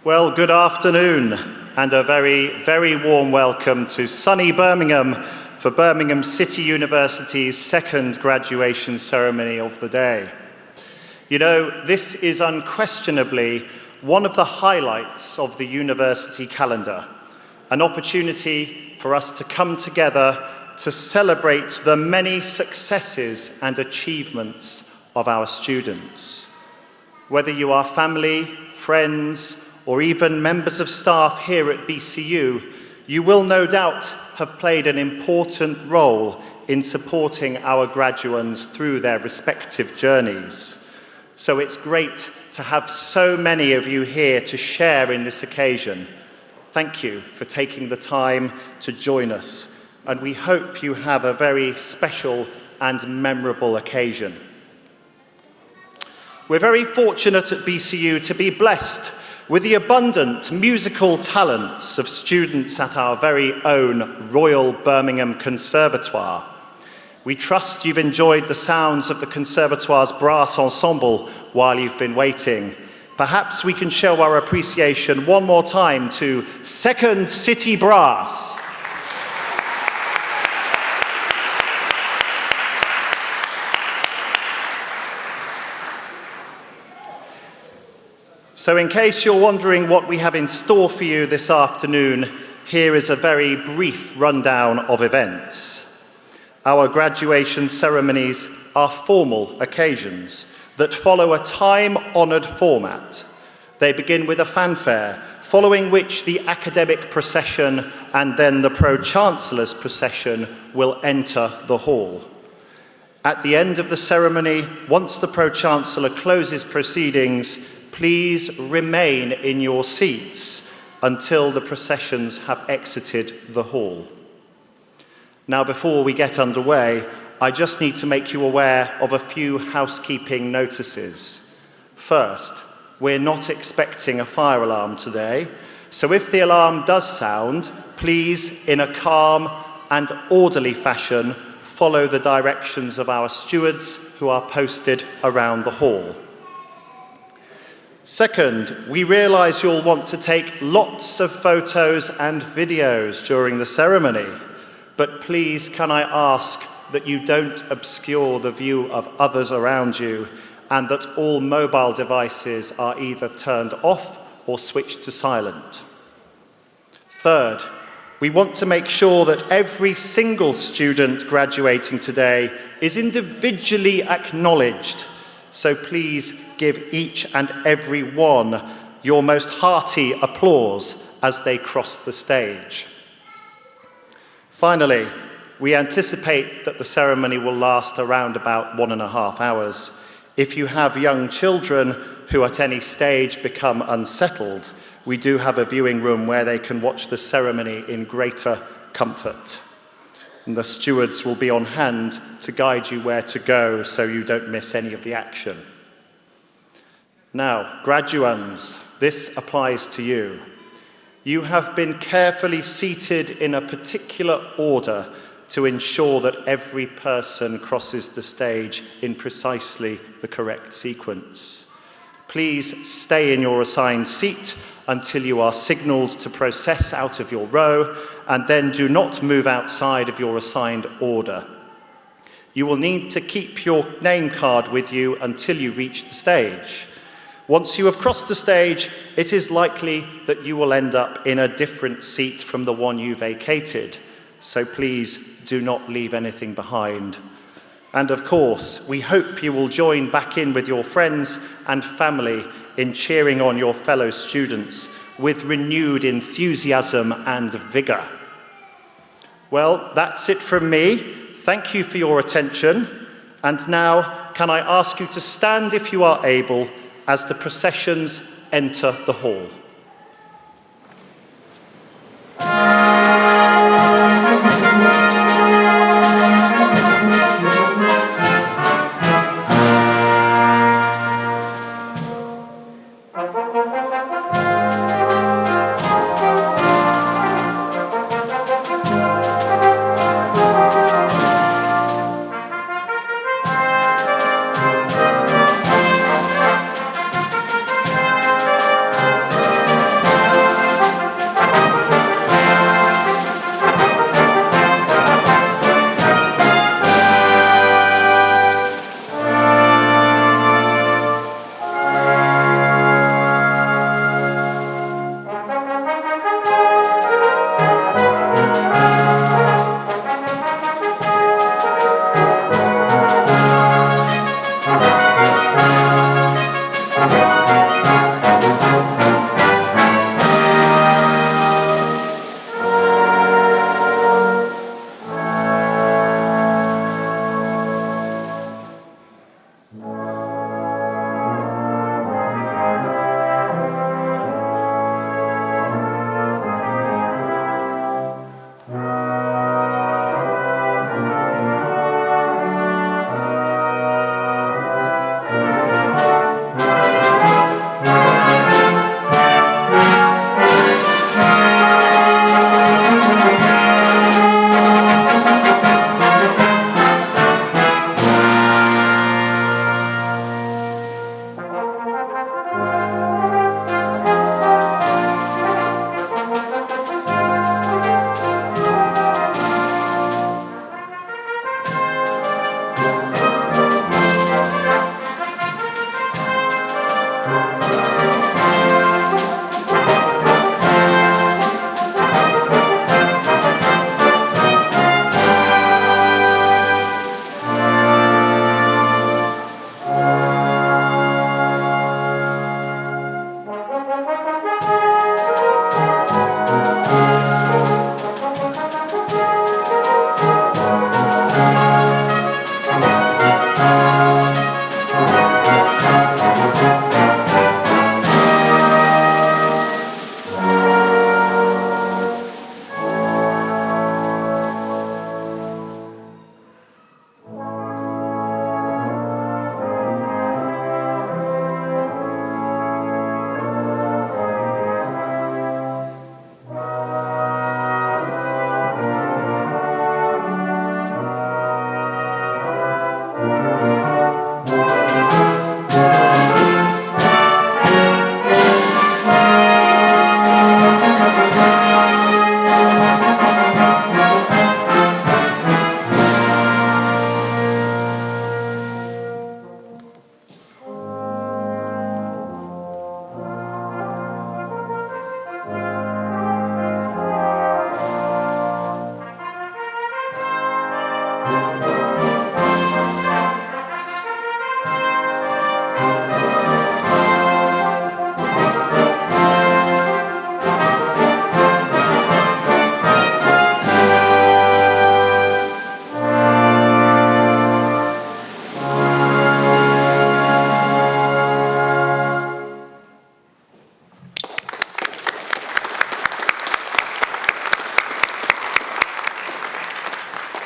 Well, good afternoon, and a very, very warm welcome to sunny Birmingham for Birmingham City University's second graduation ceremony of the day. You know, this is unquestionably one of the highlights of the university calendar, an opportunity for us to come together to celebrate the many successes and achievements of our students. Whether you are family, friends, or even members of staff here at BCU, you will no doubt have played an important role in supporting our graduates through their respective journeys. So it's great to have so many of you here to share in this occasion. Thank you for taking the time to join us, and we hope you have a very special and memorable occasion. We're very fortunate at BCU to be blessed with the abundant musical talents of students at our very own Royal Birmingham Conservatoire. We trust you've enjoyed the sounds of the Conservatoire's brass ensemble while you've been waiting. Perhaps we can show our appreciation one more time to Second City Brass. So in case you're wondering what we have in store for you this afternoon, here is a very brief rundown of events. Our graduation ceremonies are formal occasions that follow a time-honoured format. They begin with a fanfare, following which the academic procession and then the Pro-chancellor's procession will enter the hall. At the end of the ceremony, once the Pro-chancellor closes proceedings, please remain in your seats until the processions have exited the hall. Now, before we get underway, I just need to make you aware of a few housekeeping notices. First, we're not expecting a fire alarm today, so if the alarm does sound, please, in a calm and orderly fashion, follow the directions of our stewards who are posted around the hall. Second, we realise you'll want to take lots of photos and videos during the ceremony, but please can I ask that you don't obscure the view of others around you and that all mobile devices are either turned off or switched to silent. Third, we want to make sure that every single student graduating today is individually acknowledged. So please give each and every one your most hearty applause as they cross the stage. Finally, we anticipate that the ceremony will last around about 1.5 hours. If you have young children who at any stage become unsettled, we do have a viewing room where they can watch the ceremony in greater comfort. And the stewards will be on hand to guide you where to go so you don't miss any of the action. Now, graduands, this applies to you. You have been carefully seated in a particular order to ensure that every person crosses the stage in precisely the correct sequence. Please stay in your assigned seat until you are signalled to process out of your row, and then do not move outside of your assigned order. You will need to keep your name card with you until you reach the stage. Once you have crossed the stage, it is likely that you will end up in a different seat from the one you vacated, so please do not leave anything behind. And of course, we hope you will join back in with your friends and family in cheering on your fellow students with renewed enthusiasm and vigour. Well, that's it from me. Thank you for your attention. And now, can I ask you to stand if you are able as the processions enter the hall.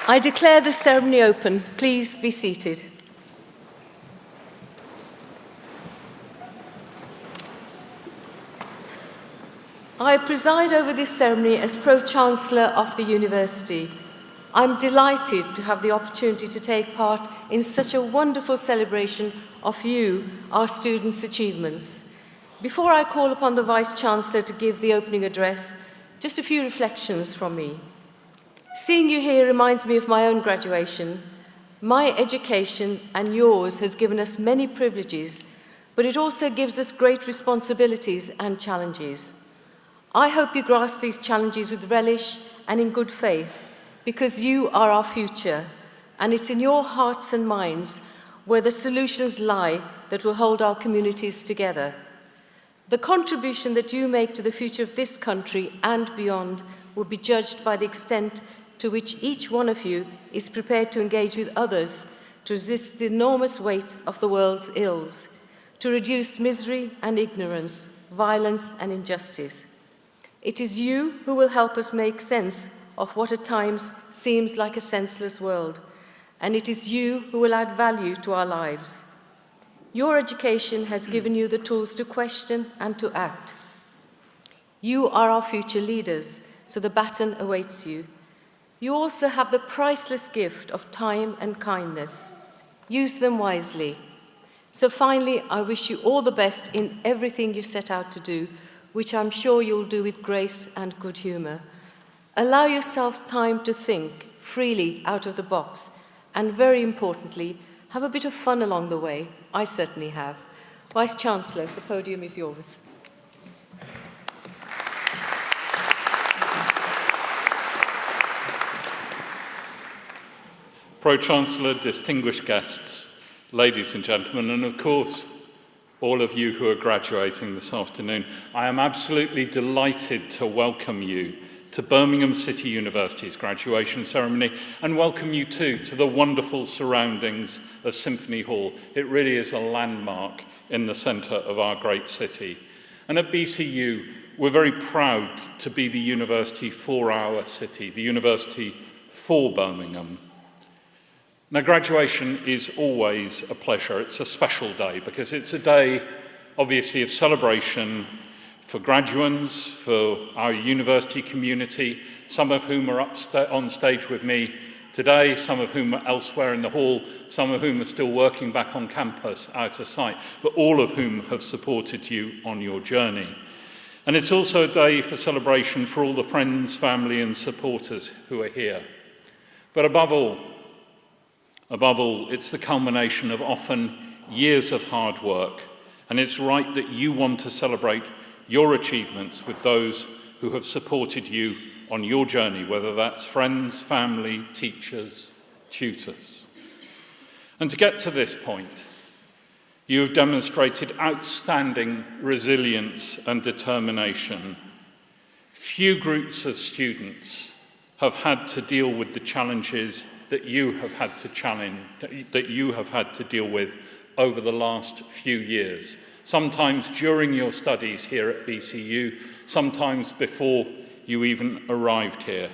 I declare the ceremony open. Please be seated. I preside over this ceremony as Pro-chancellor of the University. I'm delighted to have the opportunity to take part in such a wonderful celebration of you, our students' achievements. Before I call upon the Vice-Chancellor to give the opening address, just a few reflections from me. Seeing you here reminds me of my own graduation. My education and yours has given us many privileges, but it also gives us great responsibilities and challenges. I hope you grasp these challenges with relish and in good faith, because you are our future, and it's in your hearts and minds where the solutions lie that will hold our communities together. The contribution that you make to the future of this country and beyond will be judged by the extent to which each one of you is prepared to engage with others to resist the enormous weights of the world's ills, to reduce misery and ignorance, violence and injustice. It is you who will help us make sense of what at times seems like a senseless world, and it is you who will add value to our lives. Your education has given you the tools to question and to act. You are our future leaders, so the baton awaits you. You also have the priceless gift of time and kindness. Use them wisely. So finally, I wish you all the best in everything you set out to do, which I'm sure you'll do with grace and good humour. Allow yourself time to think freely out of the box, and very importantly, have a bit of fun along the way. I certainly have. Vice-Chancellor, the podium is yours. Pro-Chancellor, distinguished guests, ladies and gentlemen, and of course, all of you who are graduating this afternoon, I am absolutely delighted to welcome you to Birmingham City University's graduation ceremony and welcome you too to the wonderful surroundings of Symphony Hall. It really is a landmark in the centre of our great city. And at BCU, we're very proud to be the university for our city, the university for Birmingham. Now, graduation is always a pleasure. It's a special day because it's a day, obviously, of celebration for graduands, for our university community, some of whom are on stage with me today, some of whom are elsewhere in the hall, some of whom are still working back on campus out of sight, but all of whom have supported you on your journey. And it's also a day for celebration for all the friends, family and supporters who are here. But above all, it's the culmination of often years of hard work, and it's right that you want to celebrate your achievements with those who have supported you on your journey, whether that's friends, family, teachers, tutors. And to get to this point, you have demonstrated outstanding resilience and determination. Few groups of students have had to deal with the challenges that you have had to deal with over the last few years, sometimes during your studies here at BCU, sometimes before you even arrived here.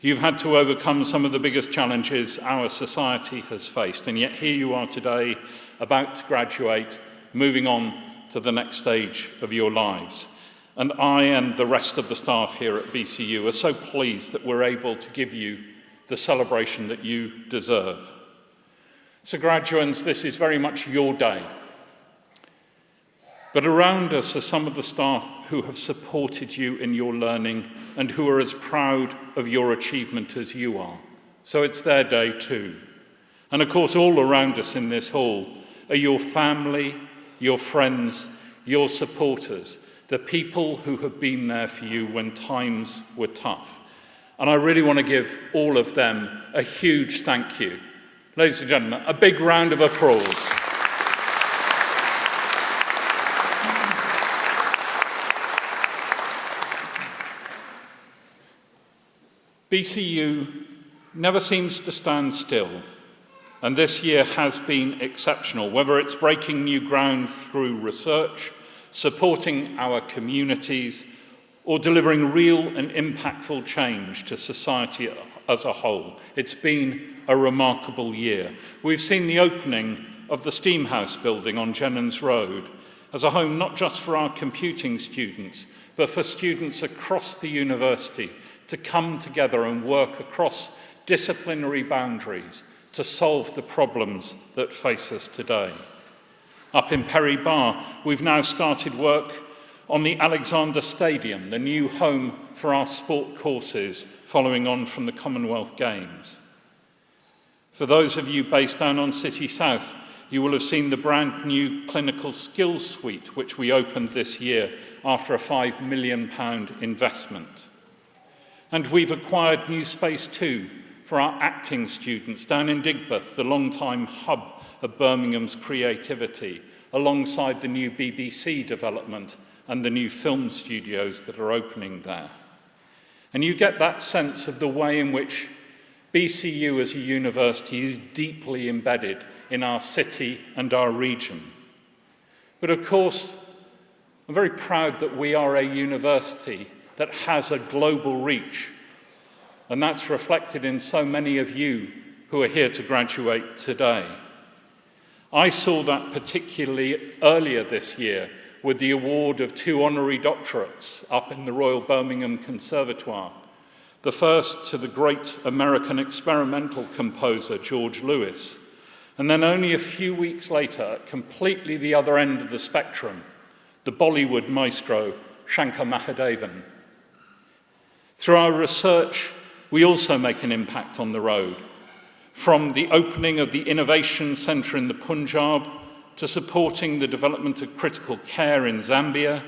You've had to overcome some of the biggest challenges our society has faced, and yet here you are today, about to graduate, moving on to the next stage of your lives. And I and the rest of the staff here at BCU are so pleased that we're able to give you the celebration that you deserve. So graduates, this is very much your day. But around us are some of the staff who have supported you in your learning and who are as proud of your achievement as you are. So it's their day too. And of course, all around us in this hall are your family, your friends, your supporters, the people who have been there for you when times were tough. And I really want to give all of them a huge thank you. Ladies and gentlemen, a big round of applause. BCU never seems to stand still, and this year has been exceptional, whether it's breaking new ground through research, supporting our communities, or delivering real and impactful change to society as a whole. It's been a remarkable year. We've seen the opening of the Steam House building on Jennings Road as a home not just for our computing students, but for students across the university to come together and work across disciplinary boundaries to solve the problems that face us today. Up in Perry Bar, we've now started work on the Alexander Stadium, the new home for our sport courses following on from the Commonwealth Games. For those of you based down on City South, you will have seen the brand new clinical skills suite, which we opened this year after a £5 million investment. And we've acquired new space too for our acting students down in Digbeth, the long-time hub of Birmingham's creativity, alongside the new BBC development and the new film studios that are opening there. And you get that sense of the way in which BCU as a university is deeply embedded in our city and our region. But of course, I'm very proud that we are a university that has a global reach, and that's reflected in so many of you who are here to graduate today. I saw that particularly earlier this year with the award of 2 honorary doctorates up in the Royal Birmingham Conservatoire, the first to the great American experimental composer George Lewis, and then only a few weeks later, at completely the other end of the spectrum, the Bollywood maestro Shankar Mahadevan. Through our research, we also make an impact on the road, from the opening of the Innovation Centre in the Punjab to supporting the development of critical care in Zambia,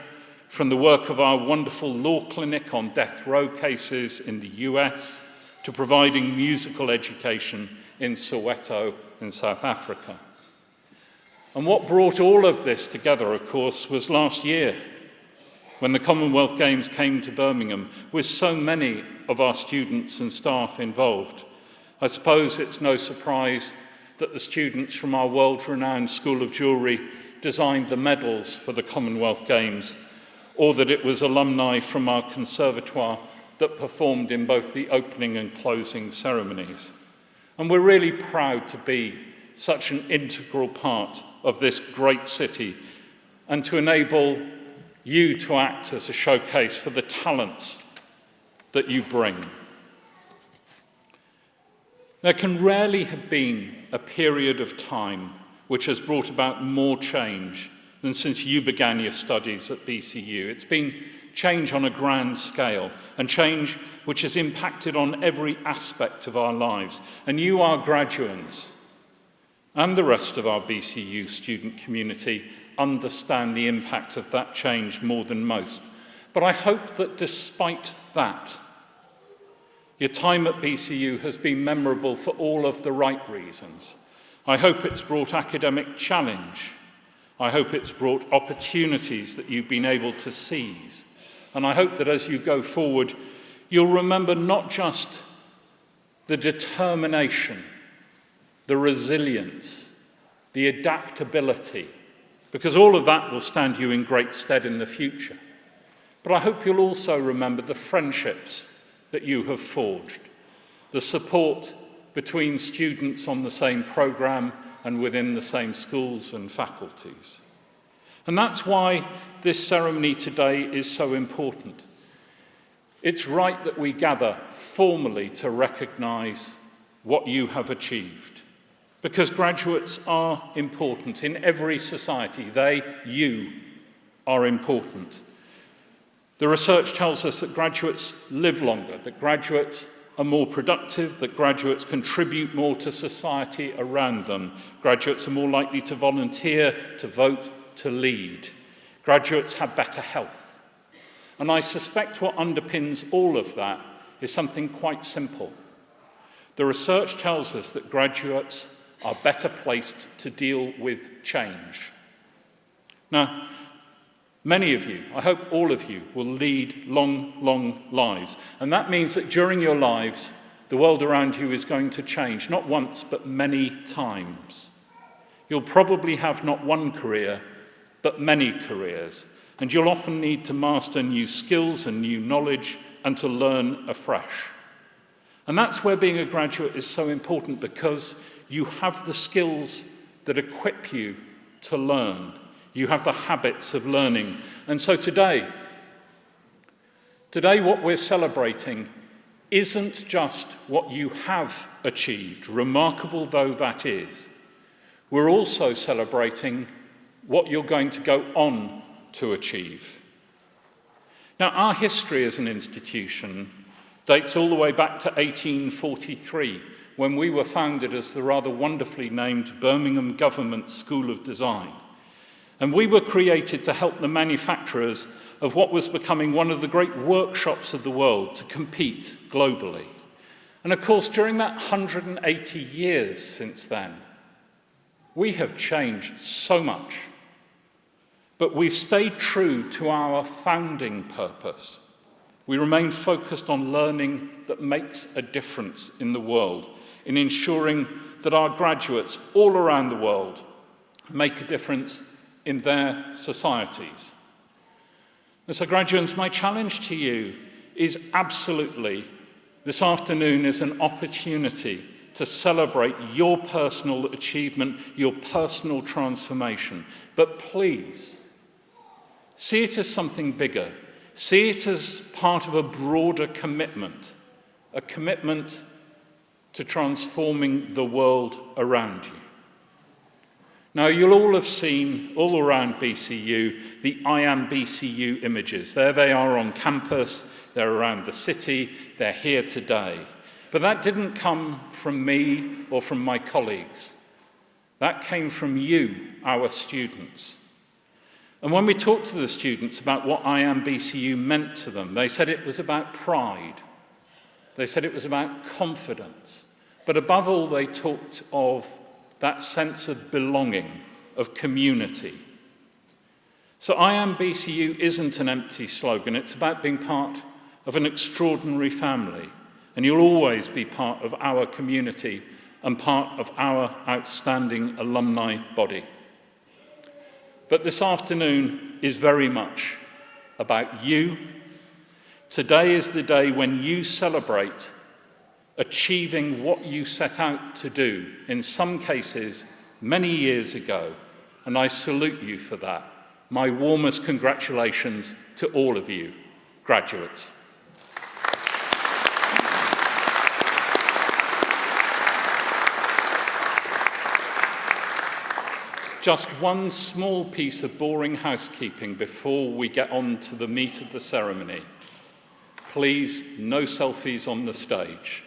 from the work of our wonderful law clinic on death row cases in the US, to providing musical education in Soweto in South Africa. And what brought all of this together, of course, was last year, when the Commonwealth Games came to Birmingham, with so many of our students and staff involved. I suppose it's no surprise that the students from our world-renowned School of Jewellery designed the medals for the Commonwealth Games, or that it was alumni from our conservatoire that performed in both the opening and closing ceremonies. And we're really proud to be such an integral part of this great city and to enable you to act as a showcase for the talents that you bring. There can rarely have been a period of time which has brought about more change than since you began your studies at BCU. It's been change on a grand scale, and change which has impacted on every aspect of our lives. And you, our graduates, and the rest of our BCU student community understand the impact of that change more than most. But I hope that despite that, your time at BCU has been memorable for all of the right reasons. I hope it's brought academic challenge. I hope it's brought opportunities that you've been able to seize. And I hope that as you go forward, you'll remember not just the determination, the resilience, the adaptability, because all of that will stand you in great stead in the future. But I hope you'll also remember the friendships that you have forged, the support between students on the same programme and within the same schools and faculties. And that's why this ceremony today is so important. It's right that we gather formally to recognise what you have achieved, because graduates are important in every society. You are important. The research tells us that graduates live longer, that graduates are more productive, that graduates contribute more to society around them. Graduates are more likely to volunteer, to vote, to lead. Graduates have better health. And I suspect what underpins all of that is something quite simple. The research tells us that graduates are better placed to deal with change. Now, many of you, I hope all of you, will lead long, long lives. And that means that during your lives, the world around you is going to change, not once, but many times. You'll probably have not one career, but many careers. And you'll often need to master new skills and new knowledge and to learn afresh. And that's where being a graduate is so important, because you have the skills that equip you to learn. You have the habits of learning. And so today what we're celebrating isn't just what you have achieved, remarkable though that is. We're also celebrating what you're going to go on to achieve. Now, our history as an institution dates all the way back to 1843, when we were founded as the rather wonderfully named Birmingham Government School of Design. And we were created to help the manufacturers of what was becoming one of the great workshops of the world to compete globally. And of course, during that 180 years since then, we have changed so much. But we've stayed true to our founding purpose. We remain focused on learning that makes a difference in the world, in ensuring that our graduates all around the world make a difference in their societies. And so, graduates, my challenge to you is absolutely, this afternoon is an opportunity to celebrate your personal achievement, your personal transformation. But please, see it as something bigger. See it as part of a broader commitment, a commitment to transforming the world around you. Now, you'll all have seen, all around BCU, the I Am BCU images. There they are on campus, they're around the city, they're here today. But that didn't come from me or from my colleagues. That came from you, our students. And when we talked to the students about what I Am BCU meant to them, they said it was about pride. They said it was about confidence. But above all, they talked of that sense of belonging, of community. So I Am BCU isn't an empty slogan, it's about being part of an extraordinary family, and you'll always be part of our community and part of our outstanding alumni body. But this afternoon is very much about you. Today is the day when you celebrate achieving what you set out to do, in some cases many years ago, and I salute you for that. My warmest congratulations to all of you, graduates. Just one small piece of boring housekeeping before we get on to the meat of the ceremony. Please, no selfies on the stage.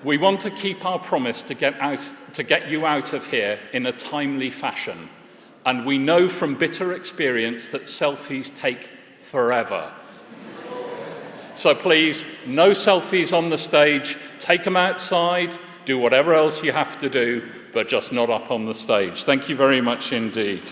We want to keep our promise to get you out of here in a timely fashion. And we know from bitter experience that selfies take forever. So please, no selfies on the stage. Take them outside, do whatever else you have to do, but just not up on the stage. Thank you very much indeed.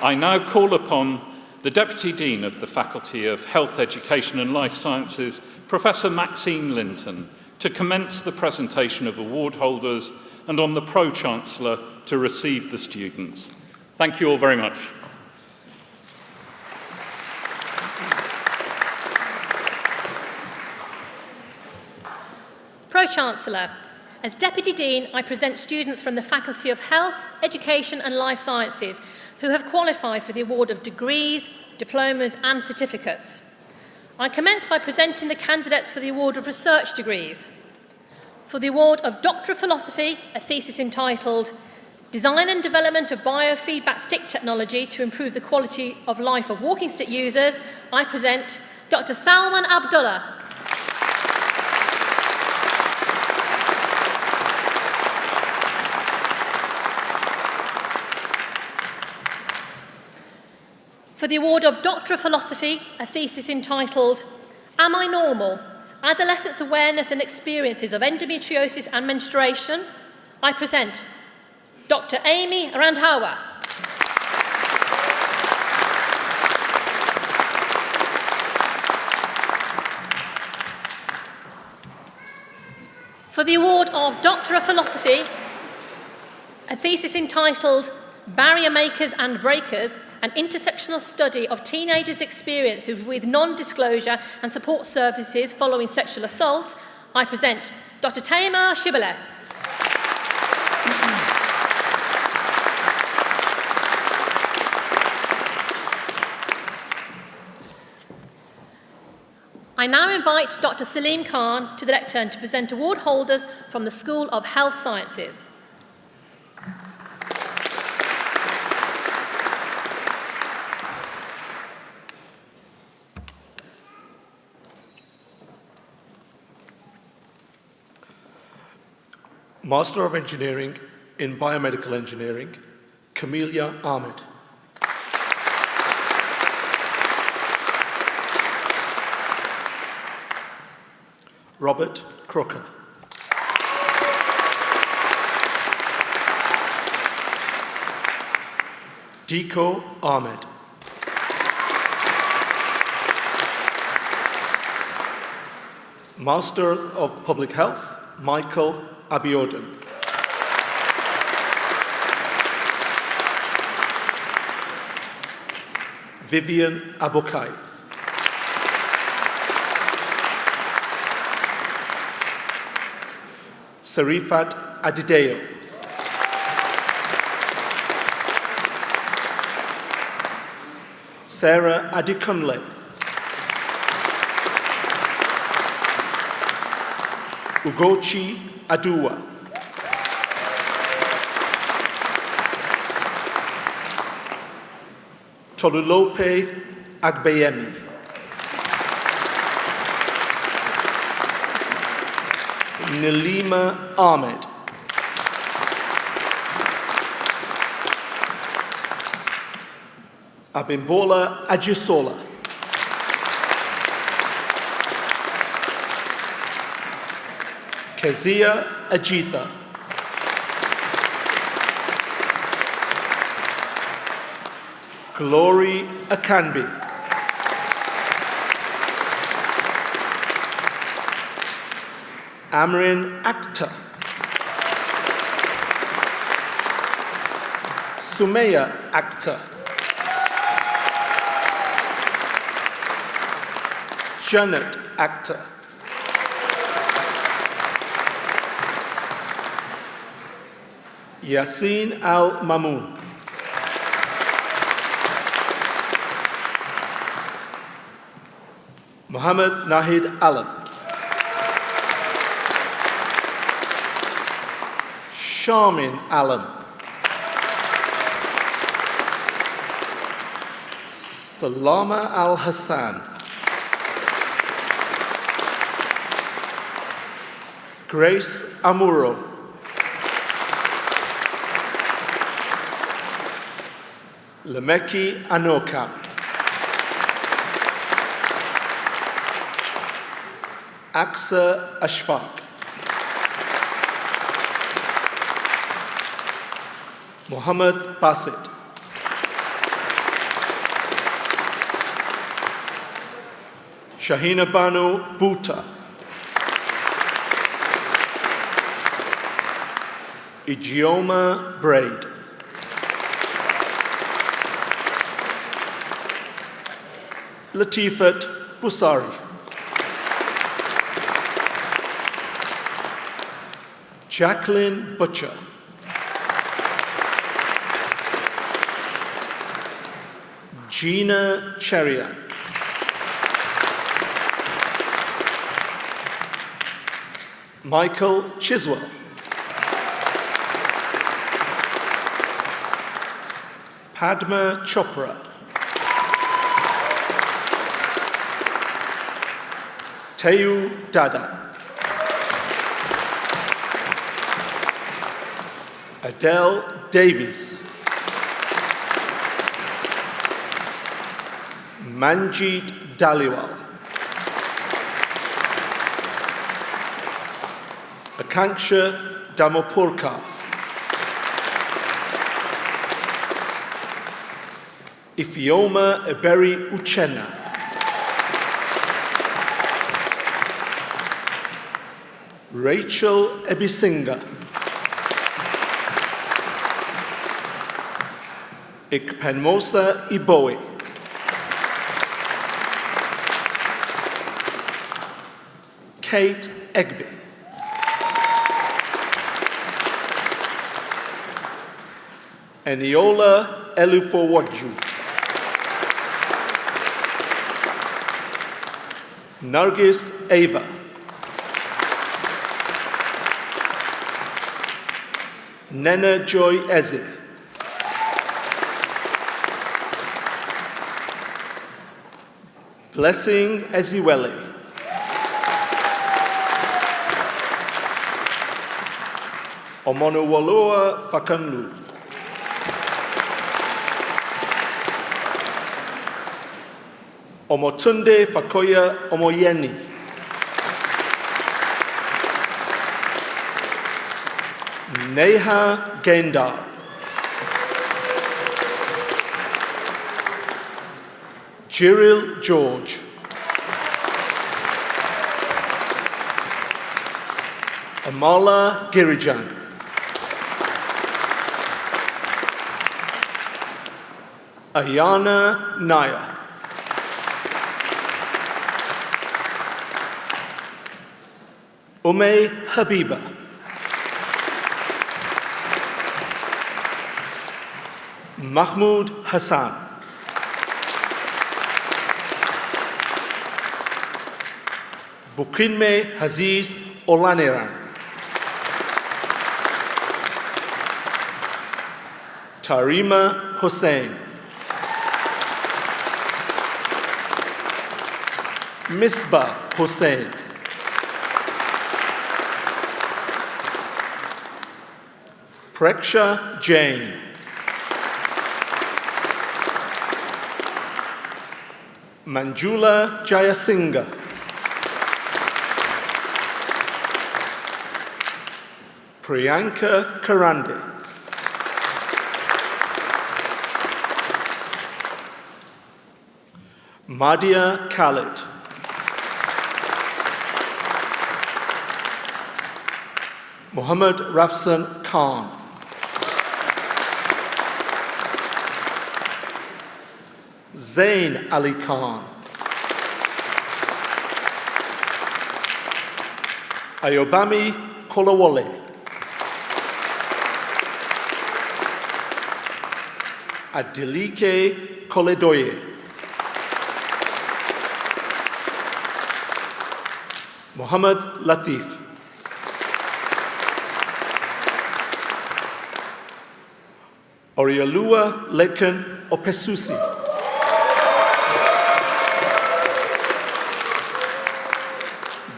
I now call upon the Deputy Dean of the Faculty of Health, Education and Life Sciences, Professor Maxine Linton, to commence the presentation of award holders and on the Pro-chancellor to receive the students. Thank you all very much. Pro-chancellor, as Deputy Dean, I present students from the Faculty of Health, Education and Life Sciences who have qualified for the award of degrees, diplomas and certificates. I commence by presenting the candidates for the award of research degrees. For the award of Doctor of Philosophy, a thesis entitled Design and Development of Biofeedback Stick Technology to Improve the Quality of Life of Walking Stick Users, I present Dr. Salman Abdullah. For the award of Doctor of Philosophy, a thesis entitled Am I Normal? Adolescents' Awareness and Experiences of Endometriosis and Menstruation, I present Dr. Amy Randhawa. For the award of Doctor of Philosophy, a thesis entitled Barrier Makers and Breakers, an intersectional study of teenagers' experiences with non-disclosure and support services following sexual assault, I present Dr. Taima Shibboleth. I now invite Dr. Salim Khan to the lectern to present award holders from the School of Health Sciences. Master of Engineering in Biomedical Engineering, Camelia Ahmed. Robert Crocker. Diko Ahmed. Master of Public Health, Michael Abiodun. Vivian Abokai. Sarifat Adideo. Sarah Adikunle. Ugochi Aduwa. Tolulope Agbeyemi. Nilima Ahmed. Abimbola Ajisola. Kezia Ajitha. Glory Akanbi. Amrin Akhtar. Sumaya Akhtar. Janet Akhtar. Yasin Al-Mamoon. Muhammad Nahid Alam. Shamin Alam. Salama Al-Hassan. Grace Amuro. Lemeki Anoka. Aksa Ashfaq. Muhammad Basit. Shahina Banu Bhuta. Ijeoma Braid. Latifat Busari. Jacqueline Butcher. Gina Cheriak. Michael Chiswell. Padma Chopra. Teu Dada. Adele Davies. Manjeet Dhaliwal. Akanksha Damopurkar. Ifioma Eberi Uchenna. Rachel Ebisinga. Ikpenmosa Iboe. Kate Egby. Eniola Elufowaju. Nargis Ava. Nena Joy Eze. Blessing Eziwele. Omonowoloa Fakanlu. Omotunde Fakoya Omoyeni. Neha Gendar. Jiril George. Amala Girijan. Ayana Naya. Ume Habiba. Mahmoud Hassan. Bukinme Haziz Olaniran. Tarima Hussain. Misbah Hussain. Preksha Jain. Manjula Jayasinghe. Priyanka Karande. Madia Khalid. Muhammad Rafsan Khan. Zain Ali Khan. Ayobami Kolawole. Adilike Koledoye. Muhammad Latif. Oriolua Lekan Opesusi.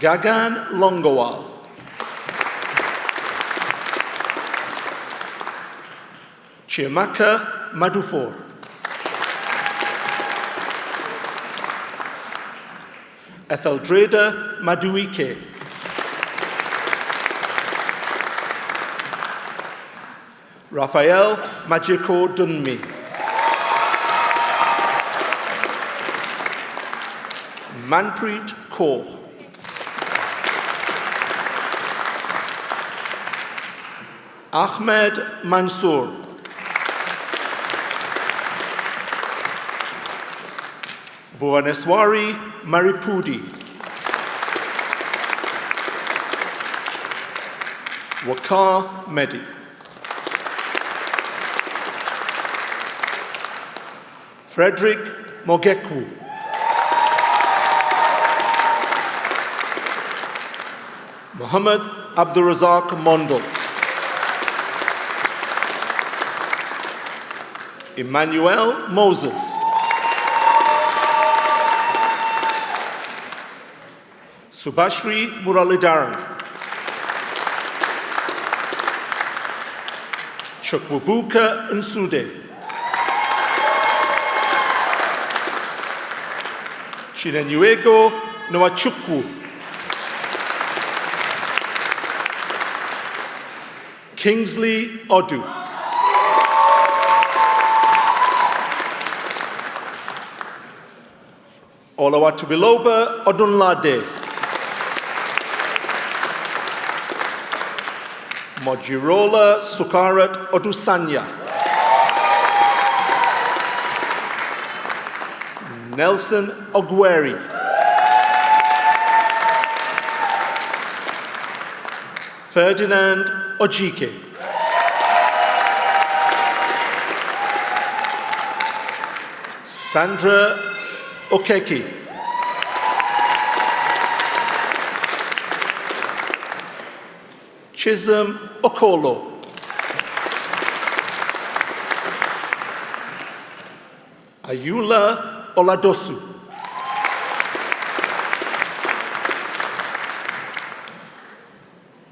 Gagan Longowal. Chiamaka Madufor. Etheldreda Maduike. Raphael Majiko Dunmi. Manpreet Kaur. Ahmed Mansour. Bhuvaneswari Maripudi. Wakar Mehdi. Frederick Mogeku. Muhammad Abdurazak Mondal. Emmanuel Moses. Subhashri Muralidharan. Chukwubuka Nsude. Chinenuego Nwachukwu. Kingsley Odu. Olawatubiloba Odunlade. Mojirola Sukarat Odusanya. Nelson Ogweri. Ferdinand Ojike. Sandra Okeki. Chisholm Okolo. Ayula Oladosu.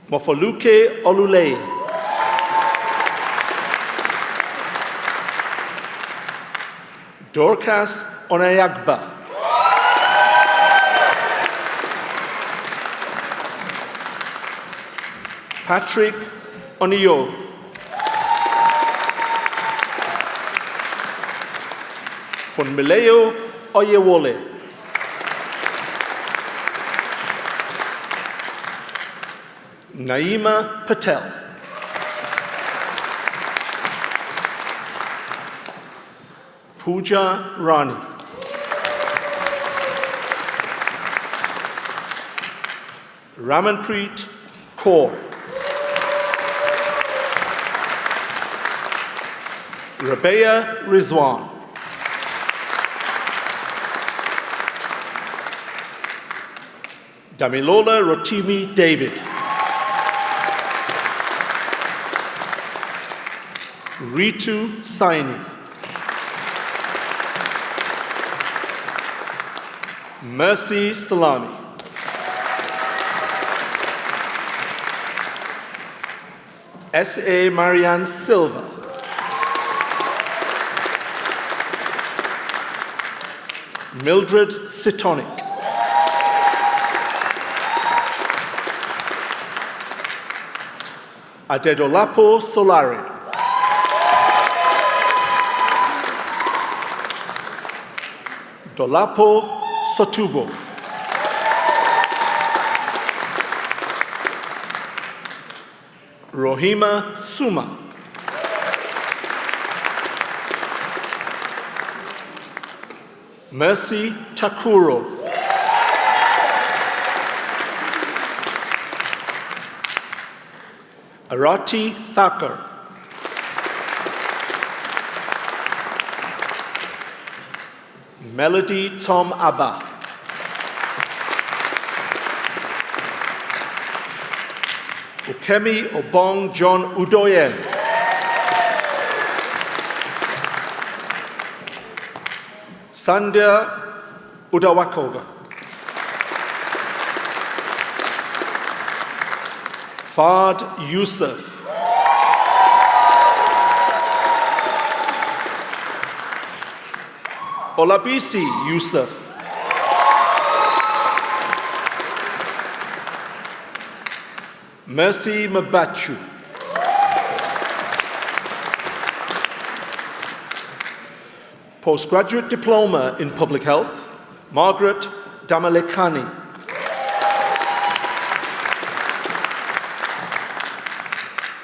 Mofoluke Olule. Dorcas Onayagba. Patrick Oniyo. Funmileo Oyewole. Naima Patel. Pooja Rani. Ramanpreet Kaur. Rabea Rizwan. Damilola Rotimi David. Ritu Saini. Mercy Salami. S.A. Marianne Silva. Mildred Sitonic. Adedolapo Solari. Dolapo Sotubo. Rohima Suma. Mercy Takuro. Arati Thakur. Melody Tom Abba. Ukemi Obong John Udoyen. Sandhya Udawakoga. Fard Yusuf. Olabisi Yusuf. Mercy Mabachu. Postgraduate Diploma in Public Health, Margaret Damalekani.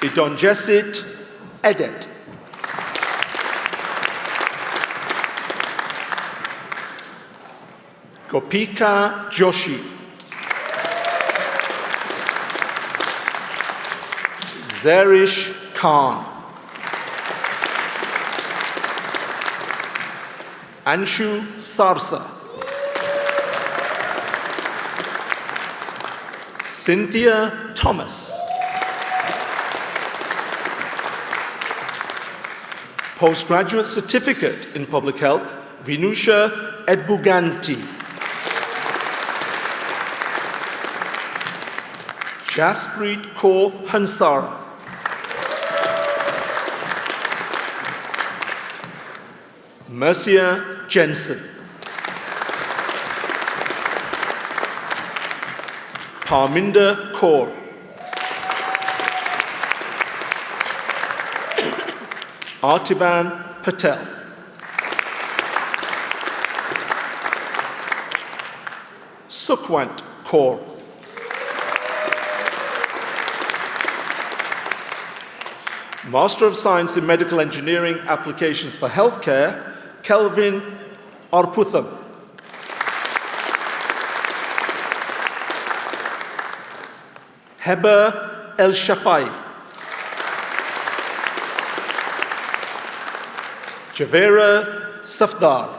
Idonjesit Edet. Gopika Joshi. Zerish Khan. Anshu Sarsa. Cynthia Thomas. Postgraduate Certificate in Public Health, Vinusha Edbuganti. Jaspreet Kaur Hansara. Mercia Jensen. Parminder Kaur. Artiban Patel. Sukhwant Kaur. Master of Science in Medical Engineering Applications for Healthcare, Kelvin Arputham. Heber El Shafai. Javera Safdar.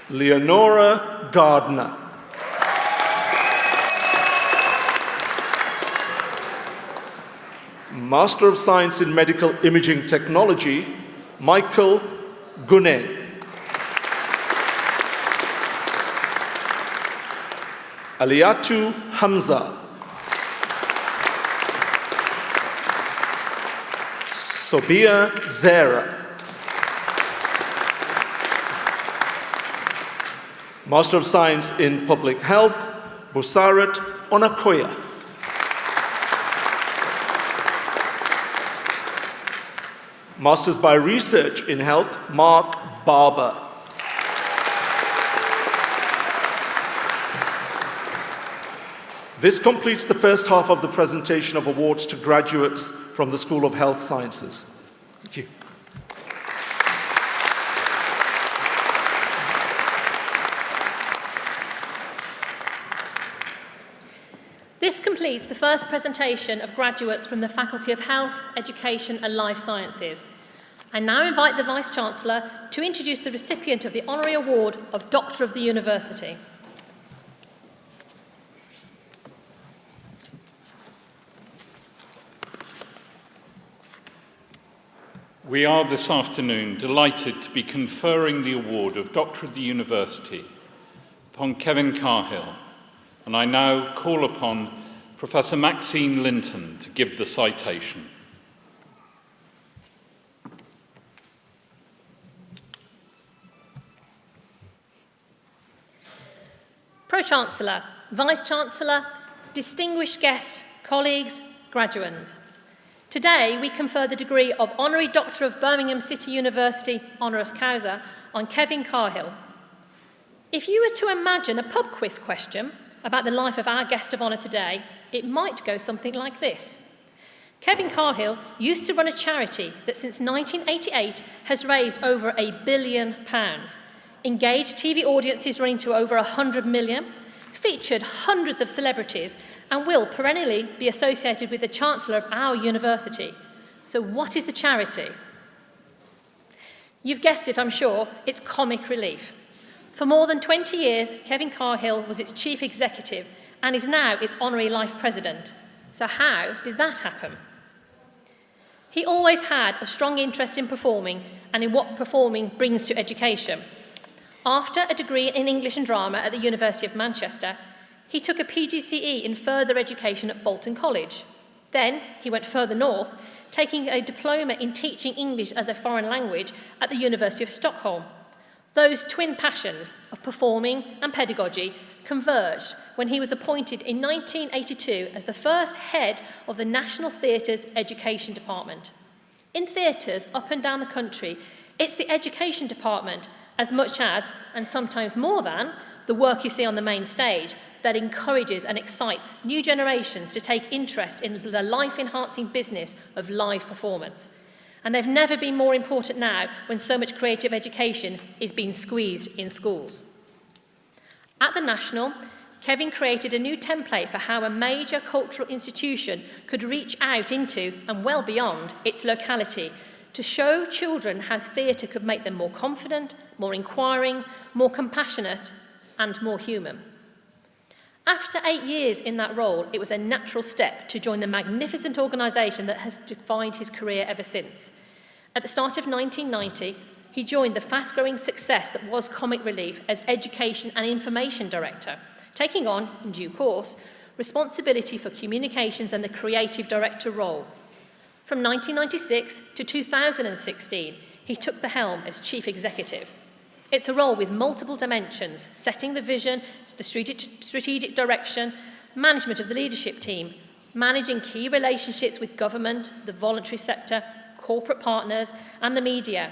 Leonora Gardner. Master of Science in Medical Imaging Technology, Michael Gunay. Aliyatu Hamza. Sobia Zera. Master of Science in Public Health, Busarat Onakoya. Masters by Research in Health, Mark Barber. This completes the first half of the presentation of awards to graduates from the School of Health Sciences. Thank you. This completes the first presentation of graduates from the Faculty of Health, Education and Life Sciences. I now invite the Vice-Chancellor to introduce the recipient of the Honorary Award of Doctor of the University. We are this afternoon delighted to be conferring the award of Doctor of the University upon Kevin Cahill, and I now call upon Professor Maxine Linton to give the citation. Pro-Chancellor, Vice-Chancellor, distinguished guests, colleagues, graduands. Today, we confer the degree of Honorary Doctor of Birmingham City University, honoris causa, on Kevin Carhill. If you were to imagine a pub quiz question about the life of our guest of honour today, it might go something like this. Kevin Carhill used to run a charity that since 1988 has raised over £1 billion, engaged TV audiences running to over 100 million, featured hundreds of celebrities, and will perennially be associated with the Chancellor of our university. So what is the charity? You've guessed it, I'm sure, it's Comic Relief. For more than 20 years, Kevin Carhill was its chief executive and is now its honorary life president. So how did that happen? He always had a strong interest in performing and in what performing brings to education. After a degree in English and Drama at the University of Manchester, he took a PGCE in further education at Bolton College. Then he went further north, taking a diploma in teaching English as a foreign language at the University of Stockholm. Those twin passions of performing and pedagogy converged when he was appointed in 1982 as the first head of the National Theatre's Education Department. In theatres up and down the country, it's the education department, as much as, and sometimes more than, the work you see on the main stage, that encourages and excites new generations to take interest in the life-enhancing business of live performance. And they've never been more important now when so much creative education is being squeezed in schools. At the National, Kevin created a new template for how a major cultural institution could reach out into and well beyond its locality to show children how theatre could make them more confident, more inquiring, more compassionate, and more human. After 8 years in that role, it was a natural step to join the magnificent organisation that has defined his career ever since. At the start of 1990, he joined the fast-growing success that was Comic Relief as Education and Information Director, taking on, in due course, responsibility for communications and the creative director role. From 1996 to 2016, he took the helm as chief executive. It's a role with multiple dimensions, setting the vision, the strategic direction, management of the leadership team, managing key relationships with government, the voluntary sector, corporate partners, and the media,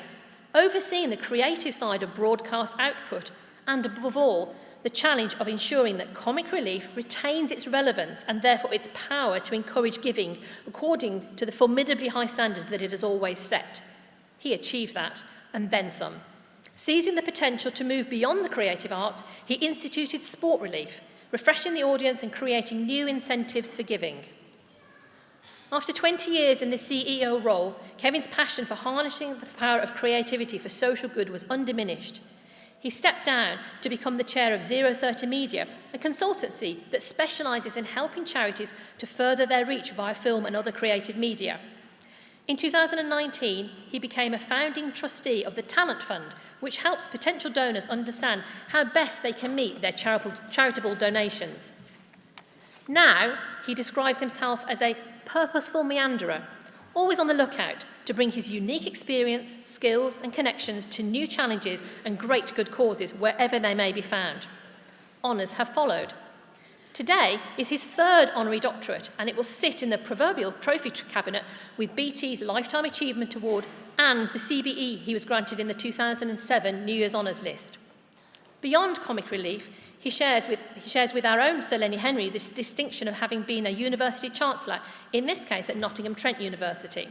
overseeing the creative side of broadcast output, and above all, the challenge of ensuring that Comic Relief retains its relevance and therefore its power to encourage giving according to the formidably high standards that it has always set. He achieved that, and then some. Seizing the potential to move beyond the creative arts, he instituted Sport Relief, refreshing the audience and creating new incentives for giving. After 20 years in the CEO role, Kevin's passion for harnessing the power of creativity for social good was undiminished. He stepped down to become the chair of 030 Media, a consultancy that specialises in helping charities to further their reach via film and other creative media. In 2019, he became a founding trustee of the Talent Fund, which helps potential donors understand how best they can meet their charitable donations. Now, he describes himself as a purposeful meanderer, always on the lookout to bring his unique experience, skills and connections to new challenges and great good causes wherever they may be found. Honours have followed. Today is his third honorary doctorate, and it will sit in the proverbial trophy cabinet with BT's Lifetime Achievement Award and the CBE he was granted in the 2007 New Year's Honours list. Beyond Comic Relief, he shares with our own Sir Lenny Henry this distinction of having been a university chancellor, in this case at Nottingham Trent University.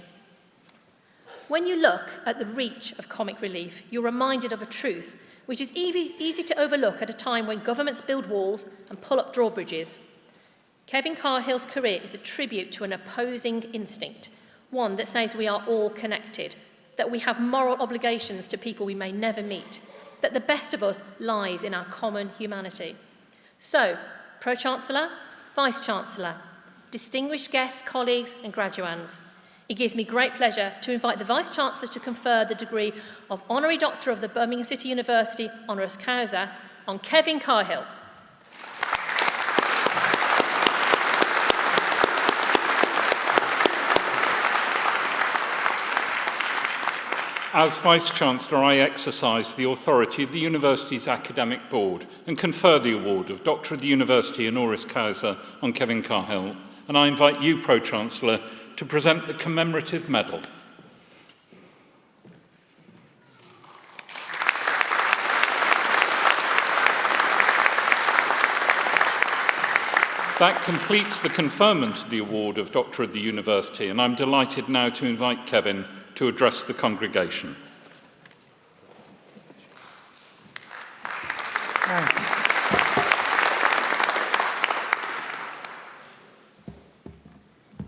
When you look at the reach of Comic Relief, you're reminded of a truth which is easy to overlook at a time when governments build walls and pull up drawbridges. Kevin Carhill's career is a tribute to an opposing instinct, one that says we are all connected, that we have moral obligations to people we may never meet, that the best of us lies in our common humanity. So, Pro-Chancellor, Vice-Chancellor, distinguished guests, colleagues and graduands, it gives me great pleasure to invite the Vice-Chancellor to confer the degree of Honorary Doctor of the Birmingham City University honoris causa on Kevin Carhill. As Vice-Chancellor, I exercise the authority of the University's Academic Board and confer the award of Doctor of the University honoris causa on Kevin Carhill. And I invite you, Pro-Chancellor, to present the commemorative medal. That completes the conferment of the award of Doctor of the University, and I'm delighted now to invite Kevin to address the congregation. Thanks.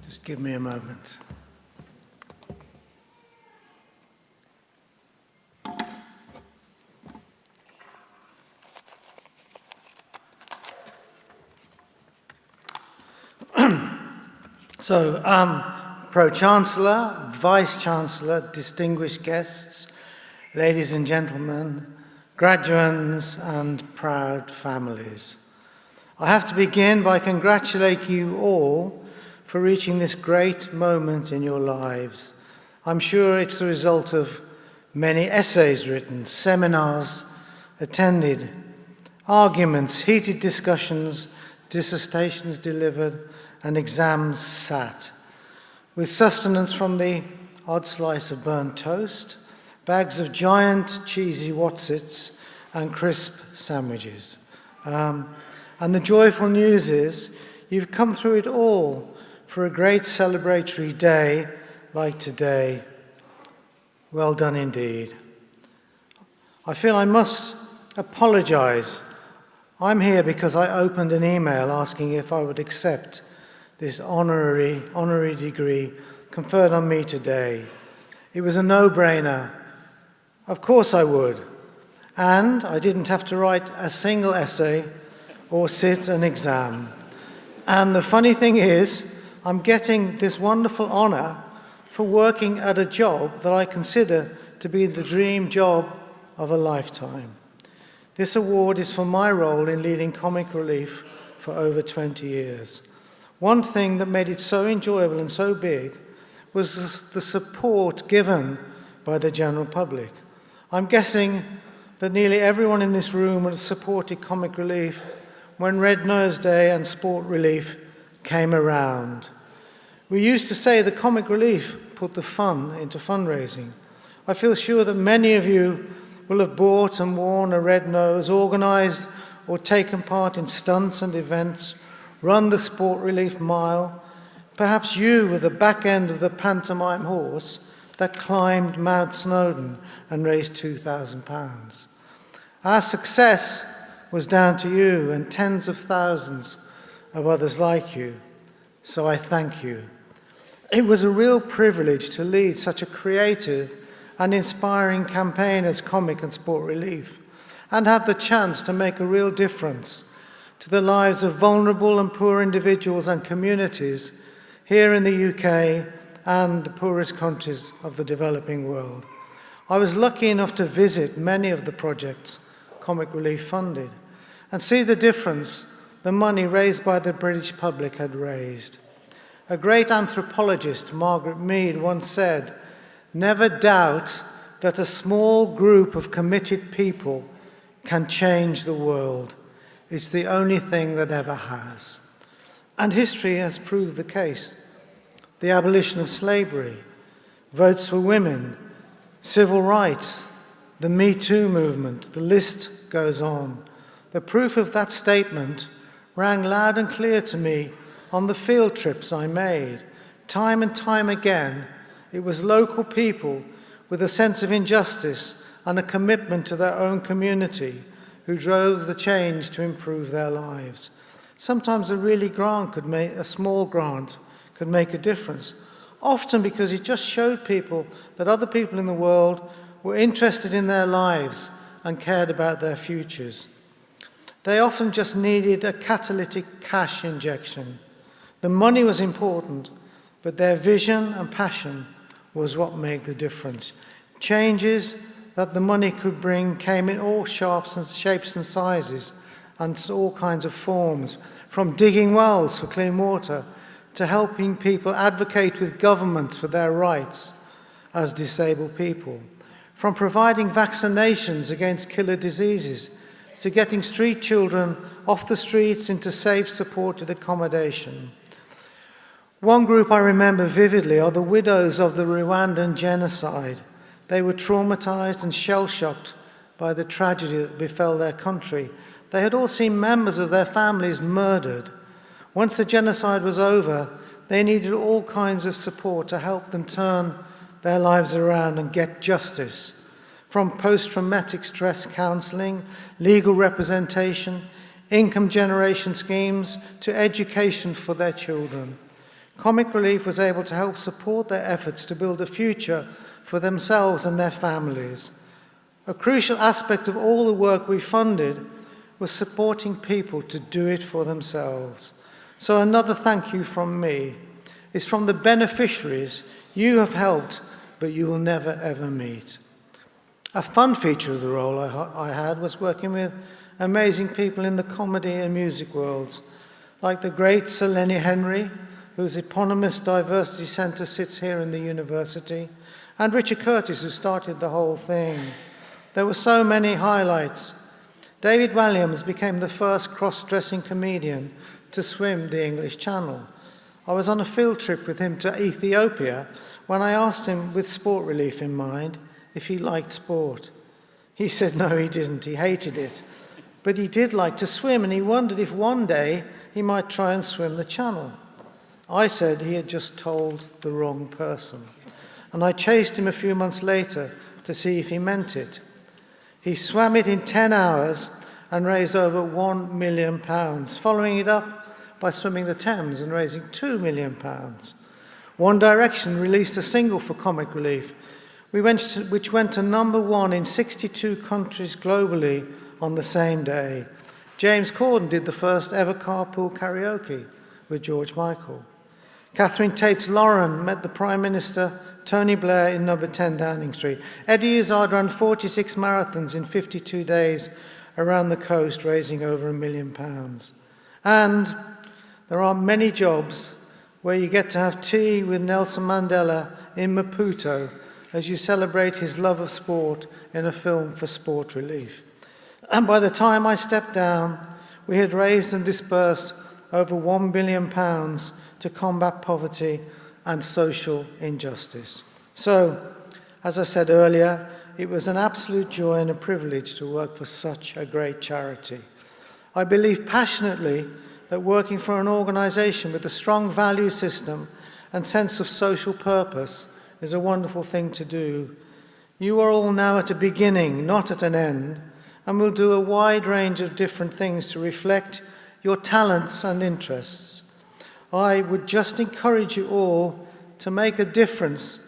Just give me a moment. So, Pro-chancellor, Vice-chancellor, distinguished guests, ladies and gentlemen, graduands and proud families. I have to begin by congratulating you all for reaching this great moment in your lives. I'm sure it's the result of many essays written, seminars attended, arguments, heated discussions, dissertations delivered, and exams sat, with sustenance from the odd slice of burnt toast, bags of giant cheesy Wotsits, and crisp sandwiches. And the joyful news is you've come through it all for a great celebratory day like today. Well done indeed. I feel I must apologize. I'm here because I opened an email asking if I would accept this honorary degree conferred on me today. It was a no-brainer. Of course I would. And I didn't have to write a single essay or sit an exam. And the funny thing is, I'm getting this wonderful honor for working at a job that I consider to be the dream job of a lifetime. This award is for my role in leading comic relief for over 20 years. One thing that made it so enjoyable and so big was the support given by the general public. I'm guessing that nearly everyone in this room would have supported comic relief when Red Nose Day and Sport Relief came around. We used to say that comic relief put the fun into fundraising. I feel sure that many of you will have bought and worn a red nose, organised or taken part in stunts and events, run the Sport Relief Mile. Perhaps you were the back end of the pantomime horse that climbed Mount Snowdon and raised £2,000. Our success was down to you and tens of thousands of others like you, so I thank you. It was a real privilege to lead such a creative and inspiring campaign as Comic and Sport Relief and have the chance to make a real difference to the lives of vulnerable and poor individuals and communities here in the UK and the poorest countries of the developing world. I was lucky enough to visit many of the projects Comic Relief funded and see the difference the money raised by the British public had raised. A great anthropologist, Margaret Mead, once said, "Never doubt that a small group of committed people can change the world. It's the only thing that ever has." And history has proved the case. The abolition of slavery, votes for women, civil rights, the Me Too movement, the list goes on. The proof of that statement rang loud and clear to me on the field trips I made. Time and time again, it was local people with a sense of injustice and a commitment to their own community who drove the change to improve their lives. Sometimes a small grant could make a difference, often because it just showed people that other people in the world were interested in their lives and cared about their futures. They often just needed a catalytic cash injection. The money was important, but their vision and passion was what made the difference. Changes that the money could bring came in all shapes and sizes and all kinds of forms, from digging wells for clean water to helping people advocate with governments for their rights as disabled people, from providing vaccinations against killer diseases to getting street children off the streets into safe, supported accommodation. One group I remember vividly are the widows of the Rwandan genocide. They were traumatized and shell-shocked by the tragedy that befell their country. They had all seen members of their families murdered. Once the genocide was over, they needed all kinds of support to help them turn their lives around and get justice. From post-traumatic stress counseling, legal representation, income generation schemes, to education for their children. Comic Relief was able to help support their efforts to build a future for themselves and their families. A crucial aspect of all the work we funded was supporting people to do it for themselves. So another thank you from me is from the beneficiaries you have helped, but you will never ever meet. A fun feature of the role I had was working with amazing people in the comedy and music worlds, like the great Sir Lenny Henry, whose eponymous diversity centre sits here in the university, and Richard Curtis, who started the whole thing. There were so many highlights. David Williams became the first cross-dressing comedian to swim the English Channel. I was on a field trip with him to Ethiopia when I asked him, with Sport Relief in mind, if he liked sport. He said no, he didn't. He hated it. But he did like to swim, and he wondered if one day he might try and swim the Channel. I said he had just told the wrong person. And I chased him a few months later to see if he meant it. He swam it in 10 hours and raised over £1 million, following it up by swimming the Thames and raising £2 million. One Direction released a single for Comic Relief, which went to #1 in 62 countries globally on the same day. James Corden did the first ever carpool karaoke with George Michael. Catherine Tate-Lauren met the Prime Minister Tony Blair in number 10 Downing Street. Eddie Izzard ran 46 marathons in 52 days around the coast, raising over £1 million. And there are many jobs where you get to have tea with Nelson Mandela in Maputo as you celebrate his love of sport in a film for Sport Relief. And by the time I stepped down, we had raised and dispersed over £1 billion to combat poverty and social injustice. So, as I said earlier, it was an absolute joy and a privilege to work for such a great charity. I believe passionately that working for an organisation with a strong value system and sense of social purpose is a wonderful thing to do. You are all now at a beginning, not at an end, and will do a wide range of different things to reflect your talents and interests. I would just encourage you all to make a difference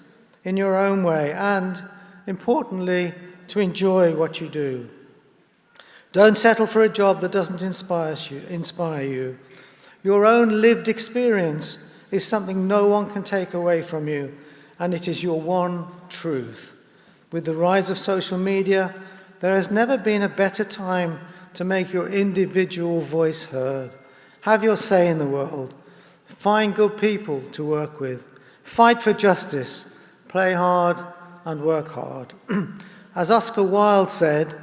in your own way and, importantly, to enjoy what you do. Don't settle for a job that doesn't inspire you. Your own lived experience is something no one can take away from you, and it is your one truth. With the rise of social media, there has never been a better time to make your individual voice heard. Have your say in the world. Find good people to work with. Fight for justice. Play hard and work hard. As Oscar Wilde said,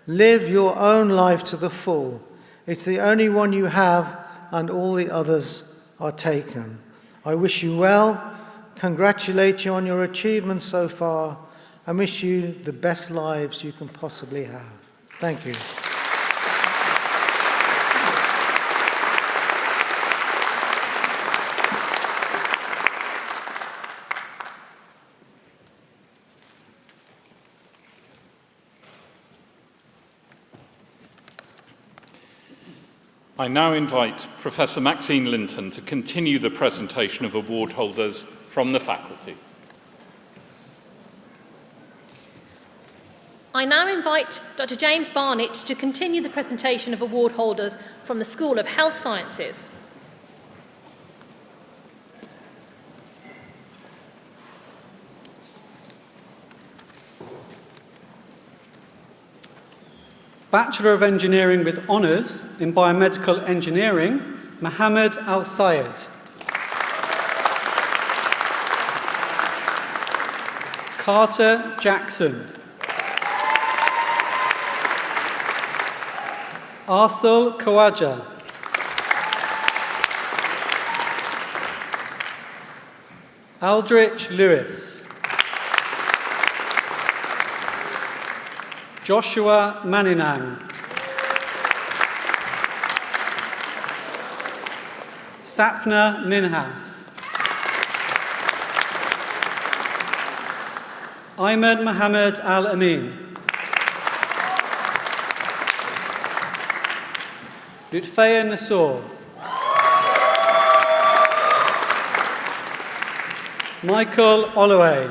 live your own life to the full. It's the only one you have, and all the others are taken. I wish you well, congratulate you on your achievements so far, and wish you the best lives you can possibly have. Thank you. I now invite Professor Maxine Linton to continue the presentation of award holders from the faculty. I now invite Dr. James Barnett to continue the presentation of award holders from the School of Health Sciences. Bachelor of Engineering with Honours in Biomedical Engineering, Mohammed Al-Sayed. Carter Jackson. Arsul Khawaja. Aldrich Lewis. Joshua Maninang. Sapna Minhas. Ahmed Mohammed Al Amin. Lutfaya Nasor. Michael Holloway.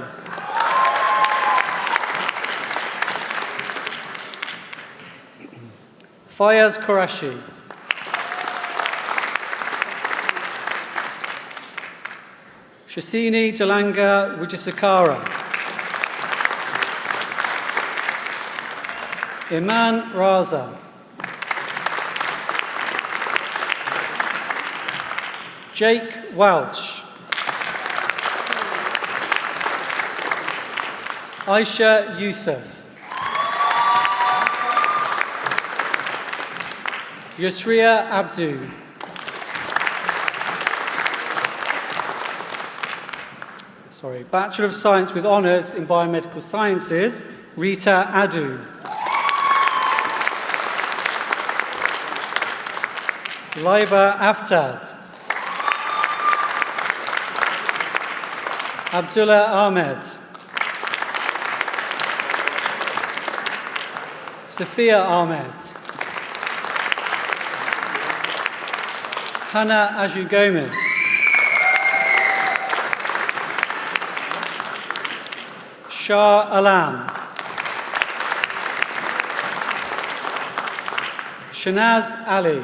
Fayaz Qureshi. Shasini Jalanga Wijesakara. Iman Raza. Jake Welsh. Aisha Youssef. Yusriya Abdu. Bachelor of Science with Honours in Biomedical Sciences, Rita Adu. Laiba Aftab. Abdullah Ahmed. Sophia Ahmed. Hannah Aju Gomez. Shah Alam. Shanaz Ali.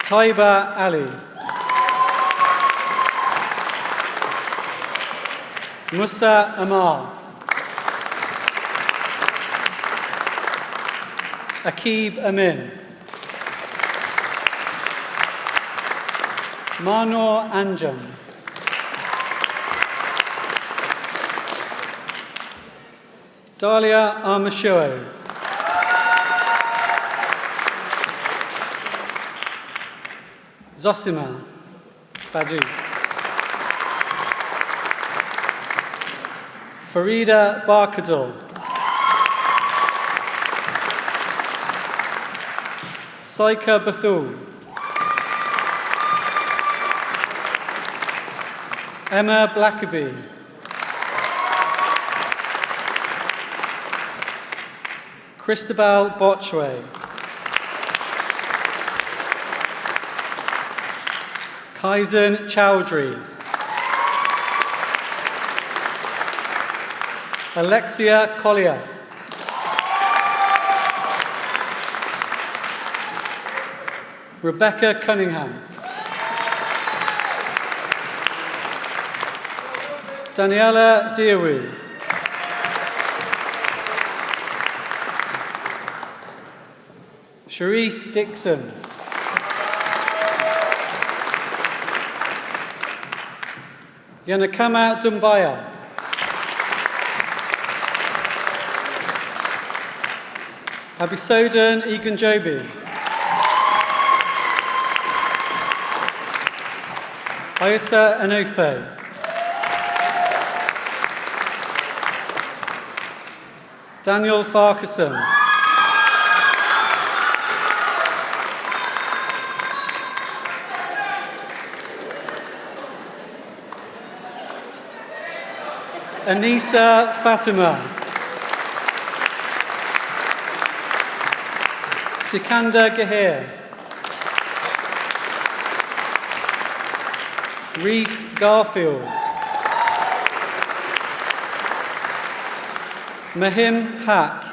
Taiba Ali. Musa Amar. Akib Amin. Manor Anjum. Dalia Armashuo. Zosima Badu. Farida Barkadal. Saika Bathul. Emma Blackaby. Christabel Botchway. Kaizen Chowdhury. Alexia Collier. Rebecca Cunningham. Daniela Diawu. Sharice Dixon. Yanakama Dumbaya. Abisodan Eganjobi. Ayasa Anofe. Daniel Farquharson. Anisa Fatima. Sikandar Gahir. Reese Garfield. Mahim Haq.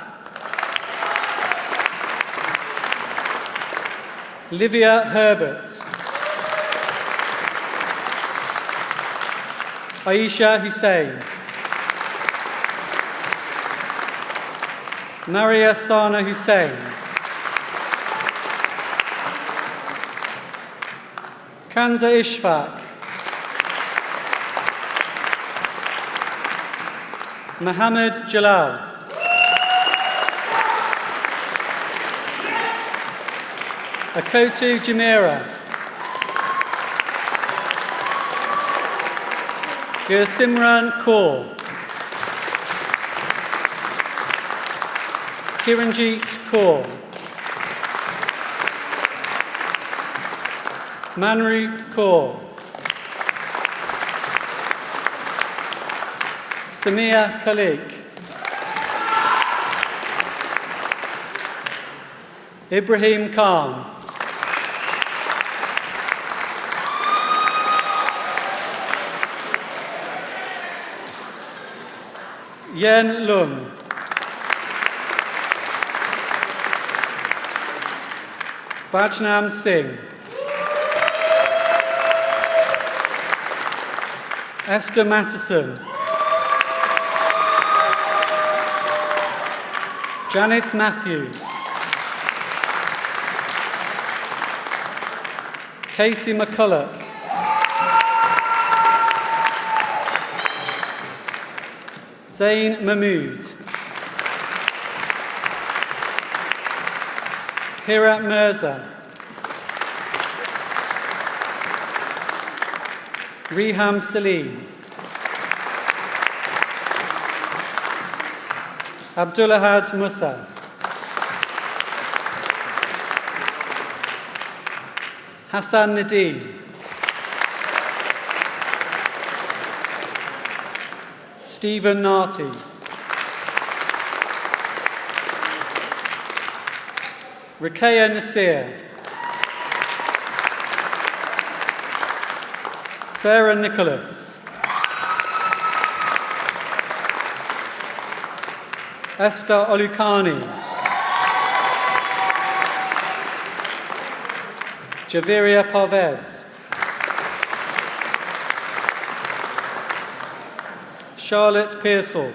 Livia Herbert. Aisha Hussain. Maria Sana Hussain. Kanza Ishfaq. Mohammed Jalal. Akotu Jamira. Gursimran Kaur. Kiranjeet Kaur. Manru Kaur. Samia Khalik. Ibrahim Khan. Yen Lung. Bajnam Singh. Esther Mattison. Janice Matthew. Casey McCulloch. Zain Mahmood. Hira Mirza. Riham Salim. Abdullahad Musa. Hassan Nadeem. Stephen Narty. Ruqayya Nasir. Sarah Nicholas. Esther Olukani. Javiria Parvez. Charlotte Pearsall.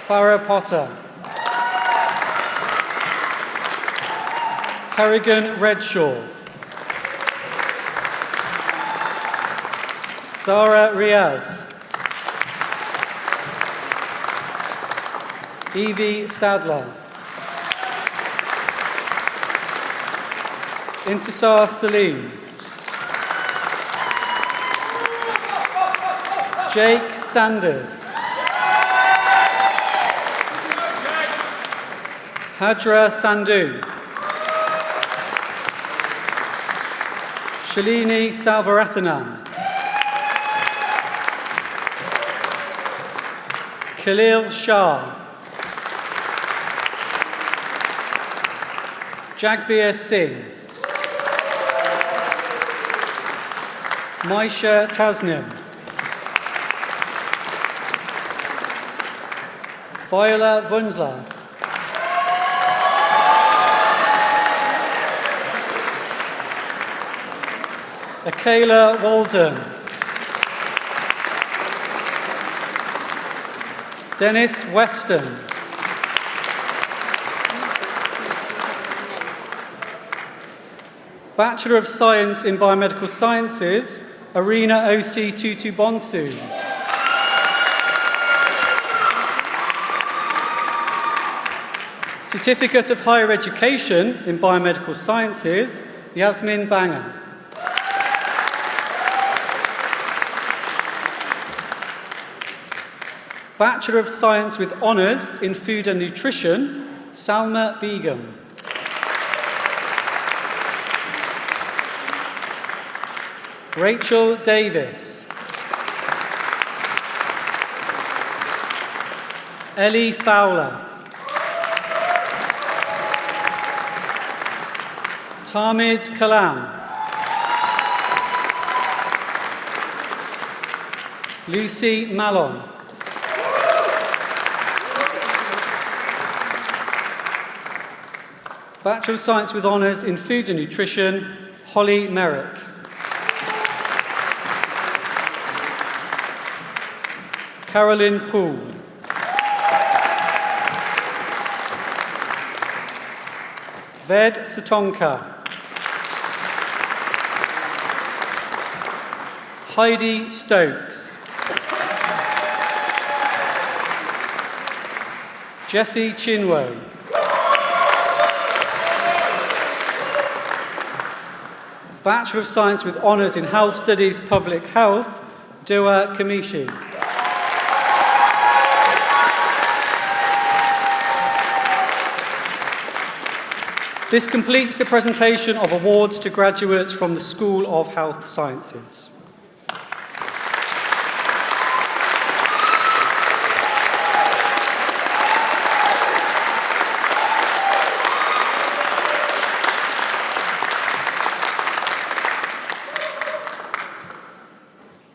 Farah Potter. Carrigan Redshaw. Zara Riaz. Evie Sadler. Intisar Salim. Jake Sanders. Hajra Sandhu. Shalini Salvarathanam. Khalil Shah. Jagvir Singh. Maisha Tasnim. Viola Vunsla. Akela Walden. Dennis Weston. Bachelor of Science in Biomedical Sciences, Arena O.C. Tutu Bonsu. Certificate of Higher Education in Biomedical Sciences, Yasmin Banger. Bachelor of Science with Honours in Food and Nutrition, Salma Begum. Rachel Davis. Ellie Fowler. Tamid Kalam. Lucy Mallon. Bachelor of Science with Honours in Food and Nutrition, Holly Merrick. Carolyn Poole. Ved Satonka. Heidi Stokes. Jessie Chinwo. Bachelor of Science with Honours in Health Studies, Public Health, Dua Kamishi. This completes the presentation of awards to graduates from the School of Health Sciences.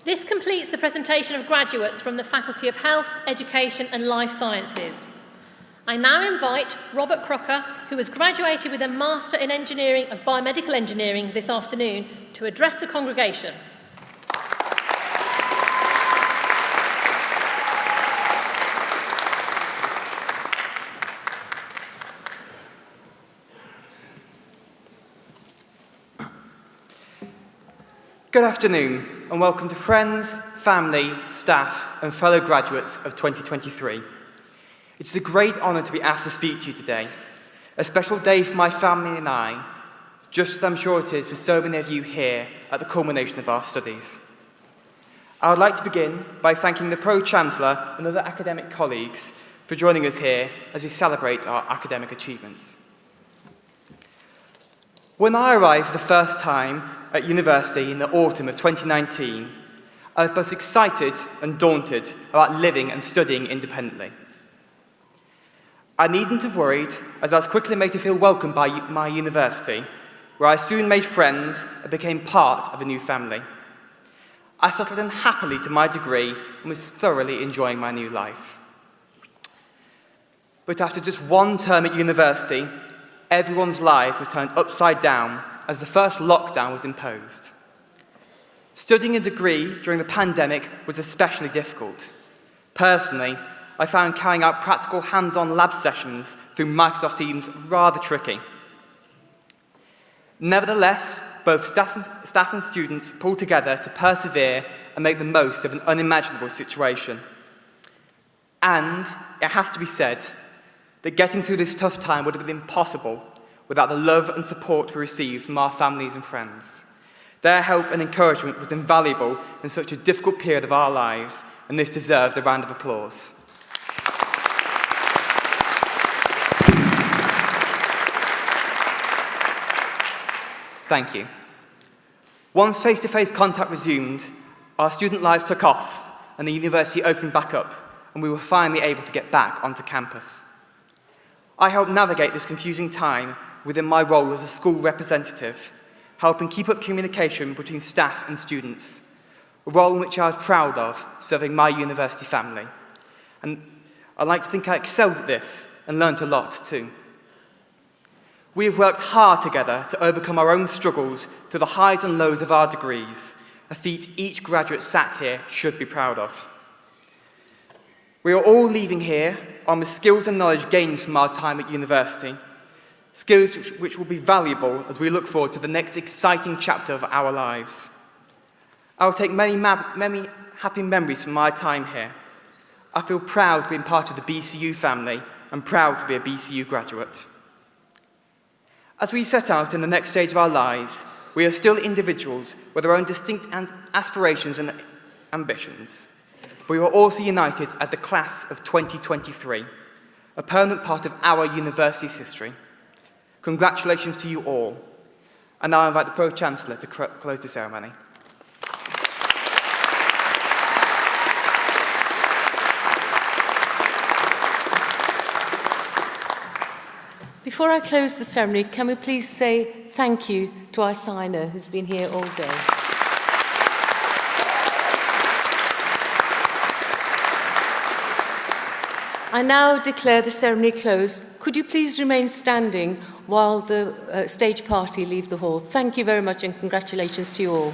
This completes the presentation of graduates from the Faculty of Health, Education and Life Sciences. I now invite Robert Crocker, who has graduated with a Master in Engineering of Biomedical Engineering this afternoon, to address the congregation. Good afternoon and welcome to friends, family, staff and fellow graduates of 2023. It's a great honour to be asked to speak to you today. A special day for my family and I, just as I'm sure it is for so many of you here at the culmination of our studies. I would like to begin by thanking the Pro-chancellor and other academic colleagues for joining us here as we celebrate our academic achievements. When I arrived for the first time at university in the autumn of 2019, I was both excited and daunted about living and studying independently. I needn't have worried, as I was quickly made to feel welcome by my university, where I soon made friends and became part of a new family. I settled in happily to my degree and was thoroughly enjoying my new life. But after just one term at university, everyone's lives were turned upside down as the first lockdown was imposed. Studying a degree during the pandemic was especially difficult. Personally, I found carrying out practical hands-on lab sessions through Microsoft Teams rather tricky. Nevertheless, both staff and students pulled together to persevere and make the most of an unimaginable situation. And it has to be said that getting through this tough time would have been impossible without the love and support we received from our families and friends. Their help and encouragement was invaluable in such a difficult period of our lives, and this deserves a round of applause. Thank you. Once face-to-face contact resumed, our student lives took off and the university opened back up, and we were finally able to get back onto campus. I helped navigate this confusing time within my role as a school representative, helping keep up communication between staff and students, a role in which I was proud of, serving my university family. And I'd like to think I excelled at this and learnt a lot too. We have worked hard together to overcome our own struggles through the highs and lows of our degrees, a feat each graduate sat here should be proud of. We are all leaving here armed with skills and knowledge gained from our time at university, skills which will be valuable as we look forward to the next exciting chapter of our lives. I will take many happy memories from my time here. I feel proud to be part of the BCU family and proud to be a BCU graduate. As we set out in the next stage of our lives, we are still individuals with our own distinct aspirations and ambitions. We are also united at the class of 2023, a permanent part of our university's history. Congratulations to you all. And now I invite the Pro-chancellor to close the ceremony. Before I close the ceremony, can we please say thank you to our signer who's been here all day. I now declare the ceremony closed. Could you please remain standing while the stage party leave the hall? Thank you very much and congratulations to you all.